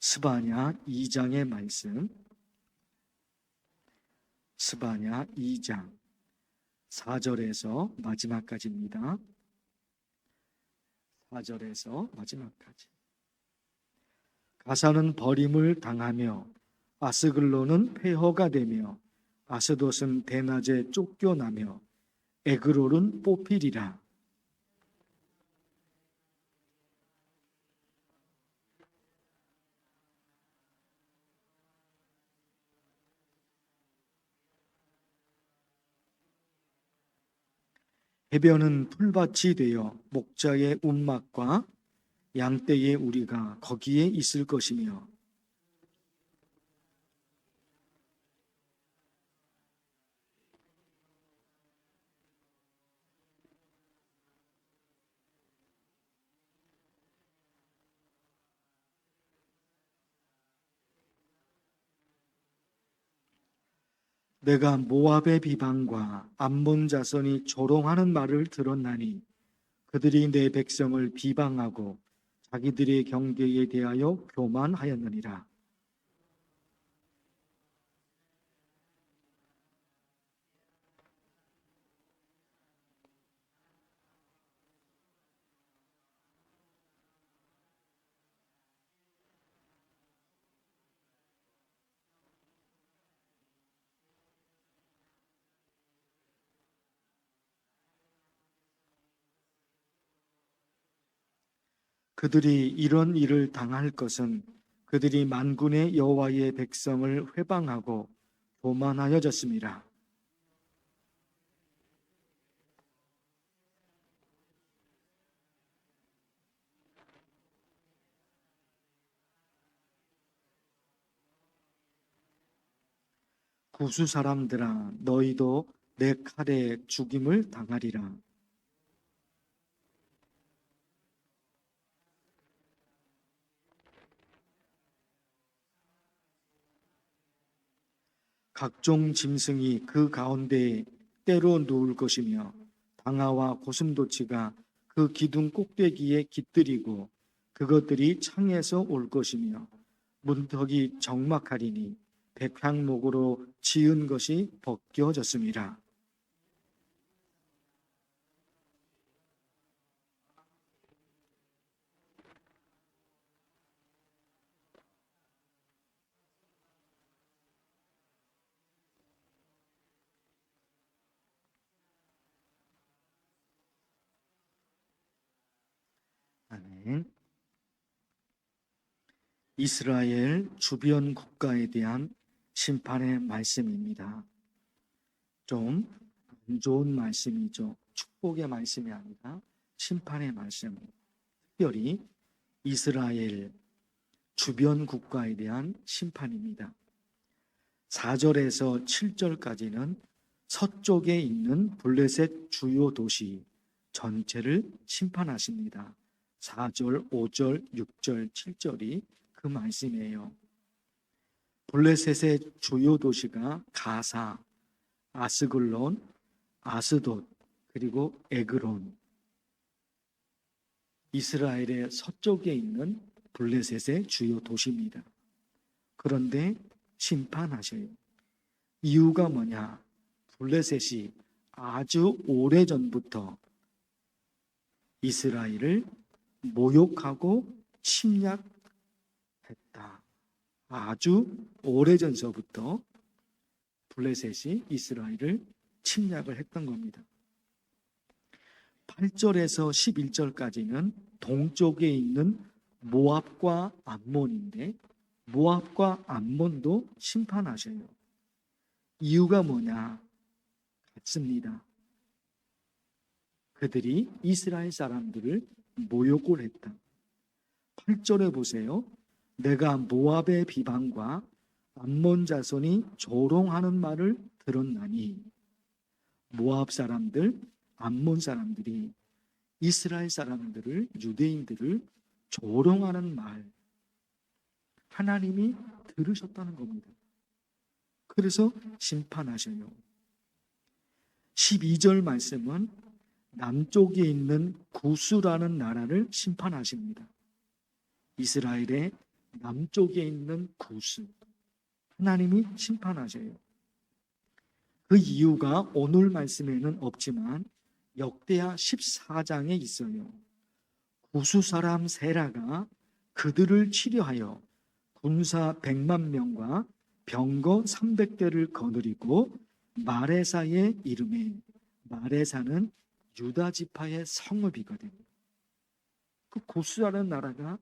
스바냐 2장의 말씀, 스바냐 2장 4절에서 마지막까지입니다. 4절에서 마지막까지. 가사는 버림을 당하며 아스글론은 폐허가 되며 아스돗은 대낮에 쫓겨나며 에그롤은 뽑히리라. 해변은 풀밭이 되어 목자의 움막과 양떼의 우리가 거기에 있을 것이며 내가 모압의 비방과 암몬 자손이 조롱하는 말을 들었나니 그들이 내 백성을 비방하고 자기들의 경계에 대하여 교만하였느니라. 그들이 이런 일을 당할 것은 그들이 만군의 여호와의 백성을 회방하고 교만하여졌습니다. 구수 사람들아, 너희도 내 칼에 죽임을 당하리라. 각종 짐승이 그 가운데에 때로 누울 것이며 방아와 고슴도치가 그 기둥 꼭대기에 깃들이고 그것들이 창에서 올 것이며 문턱이 적막하리니 백향목으로 지은 것이 벗겨졌습니다. 아멘. 이스라엘 주변 국가에 대한 심판의 말씀입니다. 좀 안 좋은 말씀이죠. 축복의 말씀이 아니라 심판의 말씀. 특별히 이스라엘 주변 국가에 대한 심판입니다. 4절에서 7절까지는 서쪽에 있는 블레셋 주요 도시 전체를 심판하십니다. 4절, 5절, 6절, 7절이 그 말씀이에요. 블레셋의 주요 도시가 가사, 아스글론, 아스돗, 그리고 에그론. 이스라엘의 서쪽에 있는 블레셋의 주요 도시입니다. 그런데 심판하셔요. 이유가 뭐냐? 블레셋이 아주 오래전부터 이스라엘을 모욕하고 침략했다. 아주 오래전서부터 블레셋이 이스라엘을 침략을 했던 겁니다. 8절에서 11절까지는 동쪽에 있는 모압과 암몬인데 모압과 암몬도 심판하셔요. 이유가 뭐냐? 같습니다. 그들이 이스라엘 사람들을 모욕을 했다. 8절에 보세요. 내가 모압의 비방과 암몬 자손이 조롱하는 말을 들었나니 모압 사람들, 암몬 사람들이 이스라엘 사람들을, 유대인들을 조롱하는 말 하나님이 들으셨다는 겁니다. 그래서 심판하셔요. 12절 말씀은 남쪽에 있는 구스라는 나라를 심판하십니다. 이스라엘의 남쪽에 있는 구스, 하나님이 심판하셔요. 그 이유가 오늘 말씀에는 없지만 역대하 14장에 있어요. 구스 사람 세라가 그들을 치려하여 군사 100만 명과 병거 300대를 거느리고 마레사의 이름에, 마레사는 유다 지파의 성읍이거든요. 그 구스라는 나라가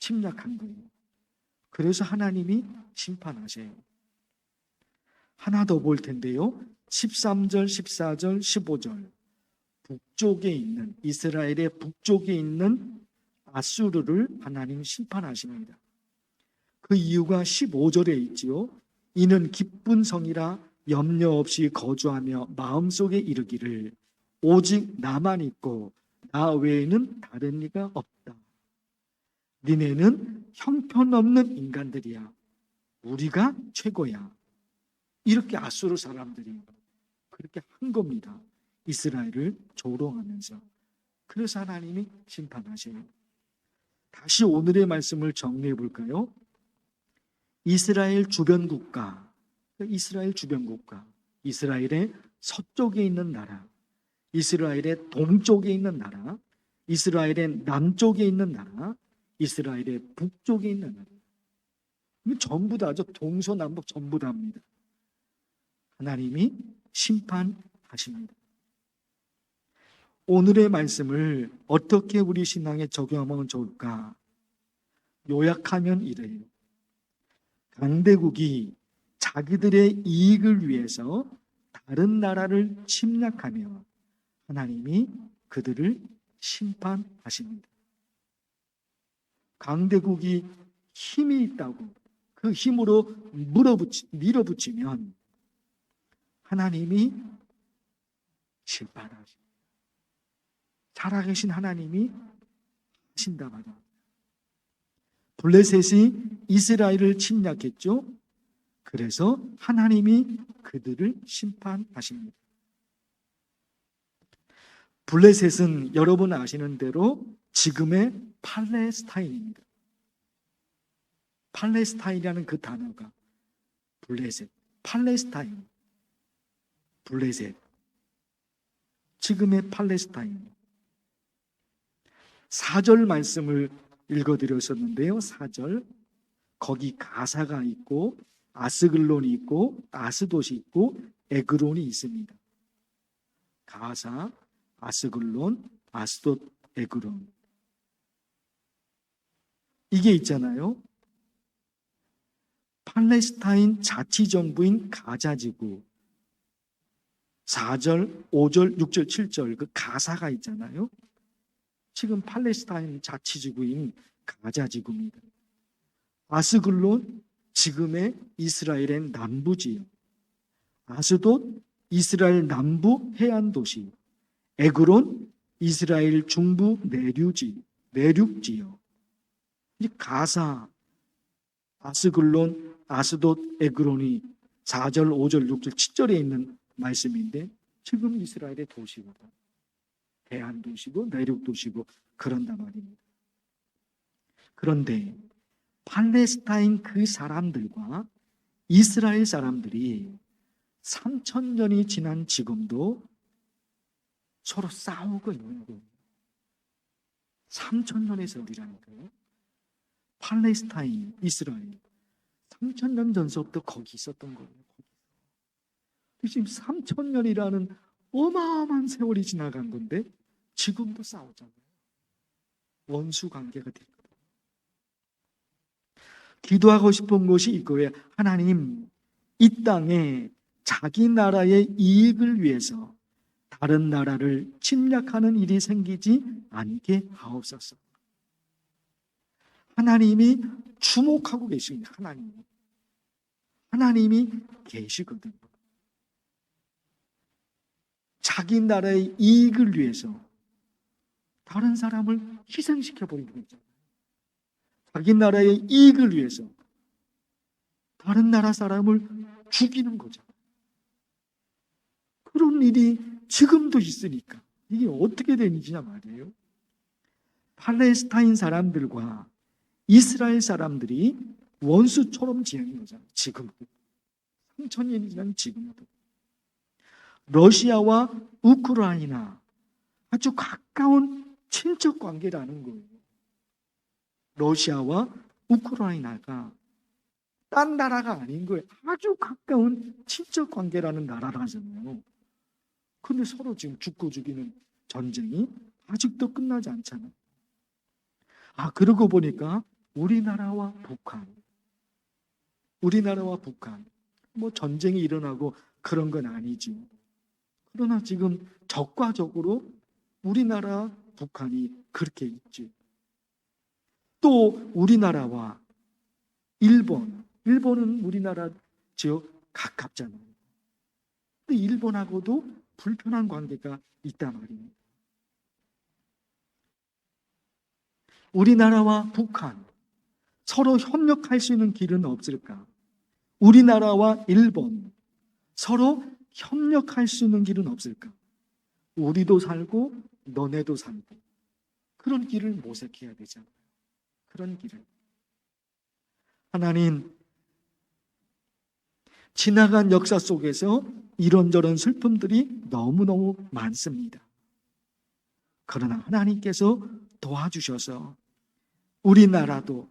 침략한 거예요. 그래서 하나님이 심판하셔요. 하나 더 볼 텐데요. 13절, 14절, 15절. 북쪽에 있는, 이스라엘의 북쪽에 있는 아수르를 하나님 심판하십니다. 그 이유가 15절에 있지요. 이는 기쁜 성이라 염려 없이 거주하며 마음속에 이르기를 오직 나만 있고 나 외에는 다른 이가 없다. 니네는 형편없는 인간들이야. 우리가 최고야. 이렇게 아수르 사람들이 그렇게 한 겁니다. 이스라엘을 조롱하면서. 그래서 하나님이 심판하셔요. 다시 오늘의 말씀을 정리해 볼까요? 이스라엘 주변 국가, 이스라엘의 서쪽에 있는 나라, 이스라엘의 동쪽에 있는 나라, 이스라엘의 남쪽에 있는 나라, 이스라엘의 북쪽에 있는 나라. 전부 다죠. 동서남북 전부 다입니다. 하나님이 심판하십니다. 오늘의 말씀을 어떻게 우리 신앙에 적용하면 좋을까? 요약하면 이래요. 강대국이 자기들의 이익을 위해서 다른 나라를 침략하며 하나님이 그들을 심판하십니다. 강대국이 힘이 있다고 그 힘으로 밀어붙이면 하나님이 심판하십니다. 살아계신 하나님이 하신다 말이야. 블레셋이 이스라엘을 침략했죠. 그래서 하나님이 그들을 심판하십니다. 블레셋은 여러분 아시는 대로 지금의 팔레스타인입니다. 팔레스타인이라는 그 단어가 블레셋, 팔레스타인, 블레셋, 지금의 팔레스타인. 4절 말씀을 읽어드렸었는데요. 4절, 거기 가사가 있고 아스글론이 있고 아스돗이 있고 에그론이 있습니다. 가사, 아스글론, 아스돗, 에그론. 이게 있잖아요. 팔레스타인 자치정부인 가자지구 4절, 5절, 6절, 7절 그 가사가 있잖아요. 지금 팔레스타인 자치지구인 가자지구입니다. 아스글론, 지금의 이스라엘의 남부지역. 아스돗, 이스라엘 남부 해안도시. 에그론, 이스라엘 중부 내륙지역. 가사, 아스글론, 아스돗, 에그론이 4절, 5절, 6절, 7절에 있는 말씀인데 지금 이스라엘의 도시거든. 해안 도시고 내륙 도시고 그런단 말입니다. 그런데 팔레스타인 그 사람들과 이스라엘 사람들이 3,000년이 지난 지금도 서로 싸우고 있는 거예요. 3,000년의 세월이라니까요. 팔레스타인, 이스라엘 3,000년 전서부터 거기 있었던 거예요. 지금 3,000년이라는 어마어마한 세월이 지나간 건데 지금도 싸우잖아요. 원수 관계가 됐거든요. 기도하고 싶은 것이 이거예요. 하나님, 이 땅에 자기 나라의 이익을 위해서 다른 나라를 침략하는 일이 생기지 않게 하옵소서. 하나님이 주목하고 계십니다. 하나님이 계시거든요. 자기 나라의 이익을 위해서 다른 사람을 희생시켜버리는 거죠. 자기 나라의 이익을 위해서 다른 나라 사람을 죽이는 거죠. 그런 일이 지금도 있으니까 이게 어떻게 되는지냐 말이에요. 팔레스타인 사람들과 이스라엘 사람들이 원수처럼 지내는 거잖아요. 지금도. 3000년이 지난 지금도. 러시아와 우크라이나 아주 가까운 친척 관계라는 거예요. 러시아와 우크라이나가 딴 나라가 아닌 거예요. 아주 가까운 친척 관계라는 나라라잖아요. 근데 서로 지금 죽고 죽이는 전쟁이 아직도 끝나지 않잖아요. 그러고 보니까 우리나라와 북한 뭐 전쟁이 일어나고 그런 건 아니죠. 그러나 지금 적과적으로 우리나라 북한이 그렇게 있죠. 또 우리나라와 일본은 우리나라 지역 가깝잖아요. 근데 일본하고도 불편한 관계가 있단 말이에요. 우리나라와 북한 서로 협력할 수 있는 길은 없을까? 우리나라와 일본 서로 협력할 수 있는 길은 없을까? 우리도 살고 너네도 살고 그런 길을 모색해야 되잖아요. 그런 길을. 하나님, 지나간 역사 속에서 이런저런 슬픔들이 너무너무 많습니다. 그러나 하나님께서 도와주셔서 우리나라도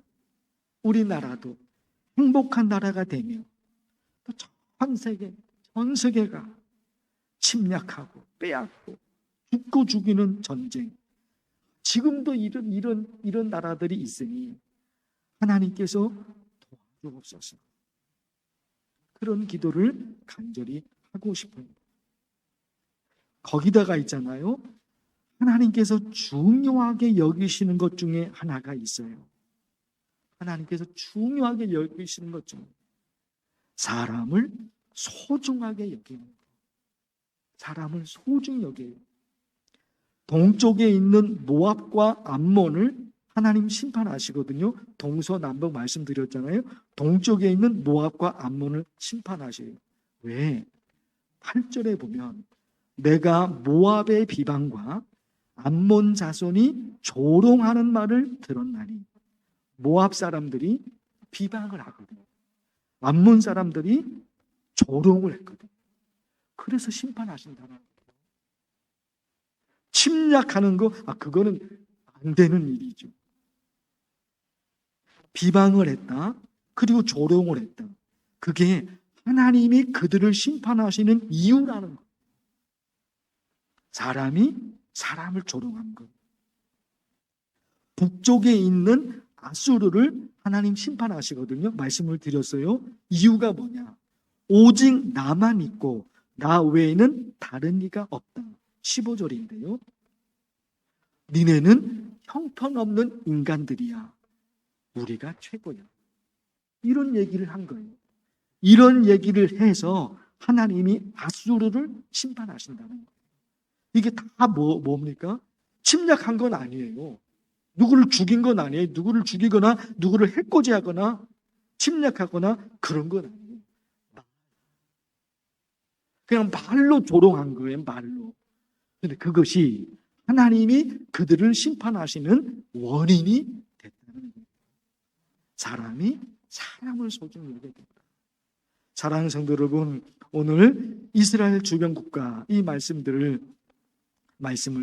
행복한 나라가 되며 또 전 세계가 침략하고 빼앗고 죽고 죽이는 전쟁, 지금도 이런 나라들이 있으니 하나님께서 도와주옵소서. 그런 기도를 간절히 하고 싶어요. 거기다가 있잖아요. 하나님께서 중요하게 여기시는 것 중에 하나가 있어요. 하나님께서 중요하게 여기시는 것 중에 사람을 소중하게 여기는 것. 사람을 소중히 여겨요. 동쪽에 있는 모압과 암몬을 하나님 심판하시거든요. 동서남북 말씀드렸잖아요. 동쪽에 있는 모압과 암몬을 심판하셔요. 왜? 8절에 보면 내가 모압의 비방과 암몬 자손이 조롱하는 말을 들었나니, 모압 사람들이 비방을 하거든요. 암몬 사람들이 조롱을 했거든요. 그래서 심판하신다는 거예요. 침략하는 거, 그거는 안 되는 일이죠. 비방을 했다. 그리고 조롱을 했다. 그게 하나님이 그들을 심판하시는 이유라는 거예요. 사람이 사람을 조롱한 것. 북쪽에 있는 아수르를 하나님 심판하시거든요. 말씀을 드렸어요. 이유가 뭐냐? 오직 나만 있고 나 외에는 다른 이가 없다. 15절인데요. 니네는 형편없는 인간들이야. 우리가 최고야. 이런 얘기를 한 거예요. 이런 얘기를 해서 하나님이 아수르를 심판하신다는 거예요. 이게 다 뭡니까? 침략한 건 아니에요. 누구를 죽인 건 아니에요. 누구를 죽이거나 누구를 해코지하거나 침략하거나 그런 건 아니에요. 그냥 말로 조롱한 거예요. 말로. 근데 그것이 하나님이 그들을 심판하시는 원인이 됐다는 거예요. 사람이 사람을 소중히 여겨야 된다. 사랑하는 성도 여러분, 오늘 이스라엘 주변 국가 이 말씀을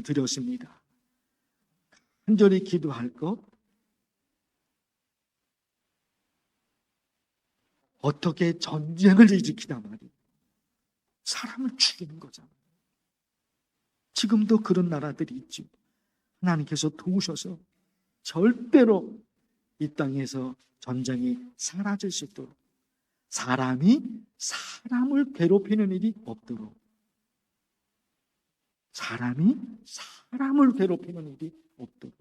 드렸습니다. 간절히 기도할 것, 어떻게 전쟁을 일으키단 말이에요. 사람을 죽이는 거잖아요. 지금도 그런 나라들이 있죠. 하나님께서 도우셔서 절대로 이 땅에서 전쟁이 사라질 수 있도록, 사람이 사람을 괴롭히는 일이 없도록, 사람이 사람을 괴롭히는 일이 없도록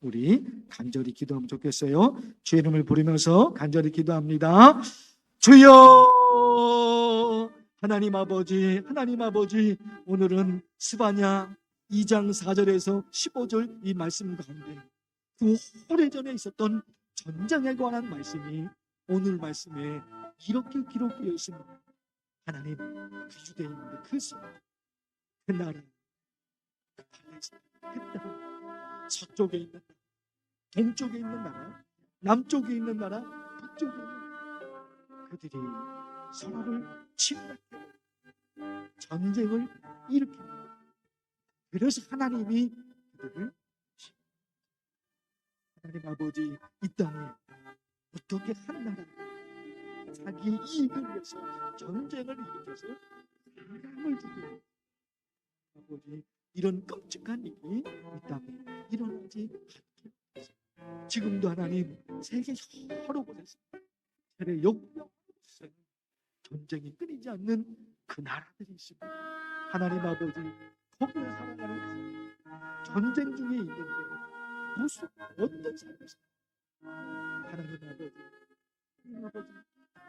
우리 간절히 기도하면 좋겠어요. 주의 이름을 부르면서 간절히 기도합니다. 주여, 하나님 아버지, 오늘은 스바냐 2장 4절에서 15절 이 말씀 가운데 그 오래전에 있었던 전쟁에 관한 말씀이 오늘 말씀에 이렇게 기록되어 있습니다. 하나님, 그 유대에 있는 그 성, 그 나라, 그 팔레스타인, 그 땅, 서쪽에 있는 나라, 동쪽에 있는 나라, 남쪽에 있는 나라, 북쪽에 있는 나라, 그들이 서로를 침략해 전쟁을 일으킵니다. 그래서 하나님이 그들을, 하나님 아버지 이 땅에 어떻게 한 나라가 자기의 이익을 위해서 전쟁을 일으켜서 사람을 죽이는, 아버지 이런 끔찍한 일이 이 땅에 일어나지 않게 하소서. 지금도 하나님 세계 여러 곳에서 세례 역경 전쟁이 끊이지 않는 그 나라들이 있습니다. 하나님 아버지 거기에 살아가는 전쟁 중에 있는데 무슨 어떤 삶을 하나님 아버지, 하나님 아버지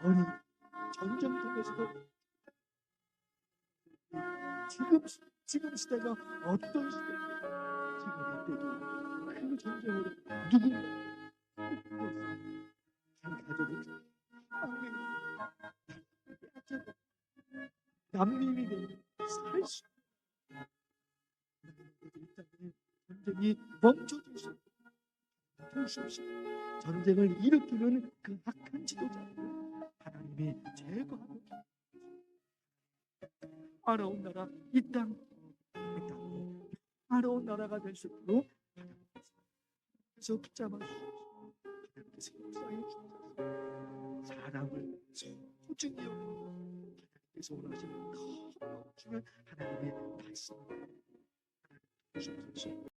어린 전쟁 통해서도 지금 시대가 어떤 시대인가, 지금 이때도 그 전쟁으로 누군가 한 가족이 난민이 되는 살수 전쟁이 멈춰질 수 없습니다. 전쟁을 일으키는 그 악한 지도자를 하나님이 제거하고 아름다운 나라 이 땅, 아름다운 나라가 될 수 있도록 하나님께서 붙잡아 주시옵소서. 하나님께서 역사해 주셔서 사람을 소중히 여기고 하나님께서 원하시는 더 중요한 하나님의 말씀을 하나님 주옵소서.